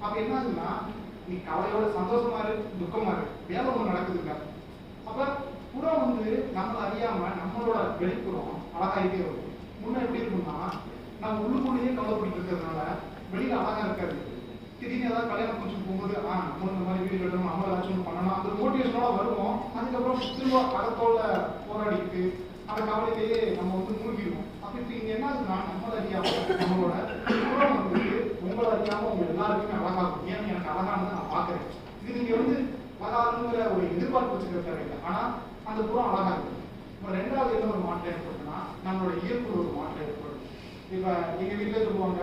அப்ப என்ன ஆகுதுன்னா நீ கவலையோட சந்தோஷமா இருக்கு, துக்கமா இருக்கு, வேலை ஒண்ணு நடக்குதுங்க. அப்ப புறம் வந்து நம்மள அறியாம நம்மளோட வெளிப்புறம் அழகாயிட்டே வரும். முன்ன எப்படி இருக்கும்னா நம்ம உள்ளுக்குள்ளேயே கவலைப்பட்டு இருக்கிறதுனால வெளியில அழகா இருக்காது. திடீர்னு ஏதாவது கல்யாணம் கொஞ்சம் போகும்போது நம்ம இந்த மாதிரி வீடு கட்டணும், நம்ம ஏதாச்சும் பண்ணணும், அந்த மோட்டிவேஷனோட வருவோம். அதுக்கப்புறம் திரும்ப அகத்தோட போராடிட்டு அந்த கவலையிலேயே நம்ம வந்து மூழ்கிடுவோம். அப்ப இப்ப இங்க என்ன ஆகுதுன்னா நம்மள அறியாம நம்மளோட புறம் வந்து உங்களை அறியாம உங்க எல்லாருக்குமே அழகாகும். ஏன் எனக்கு அழகானது நான் பாக்குறேன். இது நீங்க வந்து அழகானுங்கிற ஒரு எதிர்பார்ப்பு வச்சுக்க தேவையில்லை. ஆனா அந்த புறம் அழகா இருக்கு. இப்ப ரெண்டாவது என்ன ஒரு மாற்றம் ஏற்படுதுன்னா நம்மளோட இயல்பு ஒரு மாற்றம் ஏற்படும். இப்ப எங்க வீட்டுல சொல்லுவாங்க,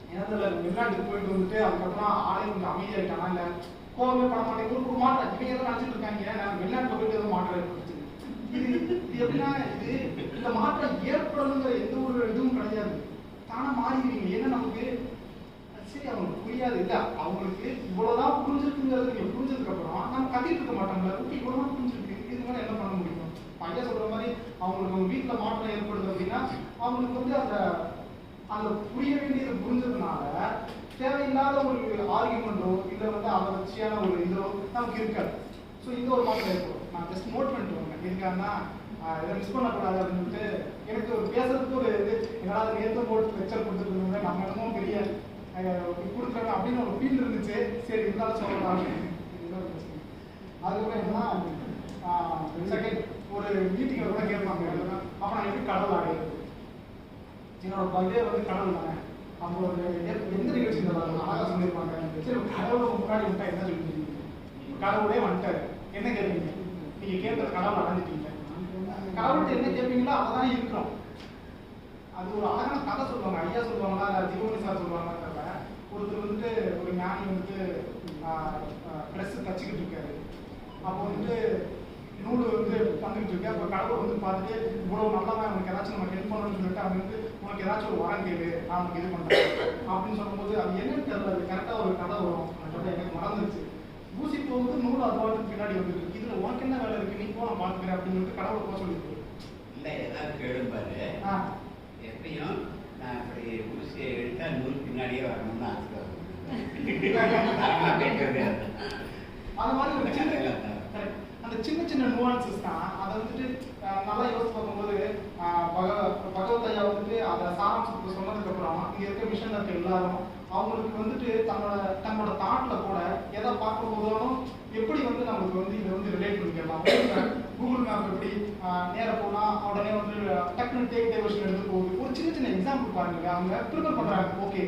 நேரத்துல வெளிநாட்டுக்கு போயிட்டு வந்துட்டு அதுக்கப்புறம் ஆளே கொஞ்சம் அமைதியாயிட்டானா இல்ல கோவமே பட மாட்டேங்குது ஒரு மாற்றம். இவங்க எல்லாம் நினைச்சிட்டு இருக்காங்க நான் வெளிநாட்டுல போயிட்டு எதுவும் மாற்றம் ஏற்படுச்சு. இது எப்படின்னா இது இந்த மாற்றம் ஏற்படணுங்கிற எந்த ஒரு இதுவும் கிடையாது. தானா மாறிடுவீங்க. ஏன்னா நமக்கு சரி அவங்களுக்கு புரியாது இல்ல, அவங்களுக்கு இவ்வளவுதான் புரிஞ்சிருக்குங்கிறது நீங்க புரிஞ்சதுக்கு அப்புறம் நம்ம கத்திட்டு இருக்க மாட்டோம்ல. ஓகே இவ்வளவுதான் புரிஞ்சிருக்கு, இது மேல என்ன பண்ண முடியும்? ஐயா சொல்ற மாதிரி அவங்களுக்கு அவங்க வீட்டுல மாற்றம் ஏற்படுது அப்படின்னா அவங்களுக்கு வந்து அந்த புரிய வேண்டியது புரிஞ்சதுனால தேவையில்லாத ஒரு ஆர்குமெண்டோ இல்ல வந்து அவர்ச்சியான ஒரு இதோ நமக்கு இருக்காது. ஸோ இந்த ஒரு மாற்றம் ஏற்படும். நான் ஜஸ்ட் நோட் பண்ணிட்டு வரேன் இருக்காங்கன்னா இதை மிஸ் பண்ணக்கூடாது அப்படின்ட்டு. எனக்கு ஒரு பேசுறதுக்கு ஒரு இது எங்களால் நேற்று போட்டு லெக்சர் கொடுத்துருந்தாங்க, நம்ம என்னமோ பெரிய கொடுக்குறாங்க அப்படின்னு ஒரு ஃபீல் இருந்துச்சு. சரி இருந்தாலும் சொல்லலாம். அதுக்கப்புறம் என்னன்னா செகண்ட் ஒரு மீட்டிங்கில் கூட கேட்பாங்க, அப்போ நான் எப்படி கடவுள் அடையிறது? என்னோட பர்த்டே வந்து கடவுள் தானே. அப்போ ஒரு எந்த நிகழ்ச்சி அழகாக சொல்லியிருப்பாங்க, சரி கடவுளை முன்னாடி விட்டா என்ன சொல்லிருக்கீங்க? கடவுளே வந்துட்டாரு, என்ன கேட்பீங்க? நீங்க கேட்கறது கடவுள் அடைஞ்சிட்டீங்க. கடவுள்கிட்ட என்ன கேட்பீங்களோ அதான் இருக்கிறோம். அது ஒரு அழகான கதை சொல்லுவாங்க. ஐயா சொல்லுவாங்களா ஜீவனி சார் சொல்லுவாங்க. ஒருத்தர் வந்துட்டு ஒரு ஞானி வந்துட்டு ட்ரெஸ் தச்சுக்கிட்டு இருக்காரு. அப்போ வந்துட்டு நூல் வந்து வந்துட்டு இருக்கு. அப்போ கடவுள் வந்து பார்த்துட்டு இவ்வளவு நல்லவன், உனக்கு ஏதாச்சும் நம்ம ஹெல்ப் பண்ணணும்னு சொல்லிட்டு அவங்க வந்து உனக்கு ஏதாச்சும் ஒரு வரம் கேளு, நான் உனக்கு இது பண்றேன் அப்படின்னு சொல்லும்போது அது என்னன்னு தெரியல. அது கரெக்டா ஒரு கதை வரும். அந்த எனக்கு மறந்துருச்சு. ஊசி போகுது நூல் அது பாட்டுக்கு பின்னாடி வந்துட்டு இதுல உனக்கு என்ன வேலை இருக்கு, நீ போ நான் பாத்துக்கிறேன் அப்படின்னு சொல்லிட்டு கடவுளை போக சொல்லிட்டு இல்ல ஏதாவது கேளும்பாரு. எப்பயும் நான் அப்படி ஊசியை எடுத்தா நூல் பின்னாடியே வரணும்னு ஆசை. அந்த மாதிரி ஒரு சின்ன அந்த சின்ன சின்ன நுவான்சஸ் தான். அதை வந்துட்டு நல்லா யோசிச்சு பார்க்கும்போது பகவத் ஐயா வந்துட்டு அதை சாராம்சத்தை சொன்னதுக்கு அப்புறம் இங்க இருக்க மிஷன்ல இருக்க எல்லாரும் அவங்களுக்கு வந்துட்டு தன்னோட தாட்ல கூட எதை பார்க்க போதாலும் எப்படி வந்து நமக்கு வந்து இதை வந்து ரிலேட் பண்ணிக்கலாம். கூகுள் மேப் எப்படி நேர போனா உடனே வந்து டக்குனு டேக் டைவர்ஷன் எடுத்து போகுது. ஒரு சின்ன சின்ன எக்ஸாம்பிள் பாருங்க. அவங்க ப்ரிப்பேர் பண்றாங்க. ஓகே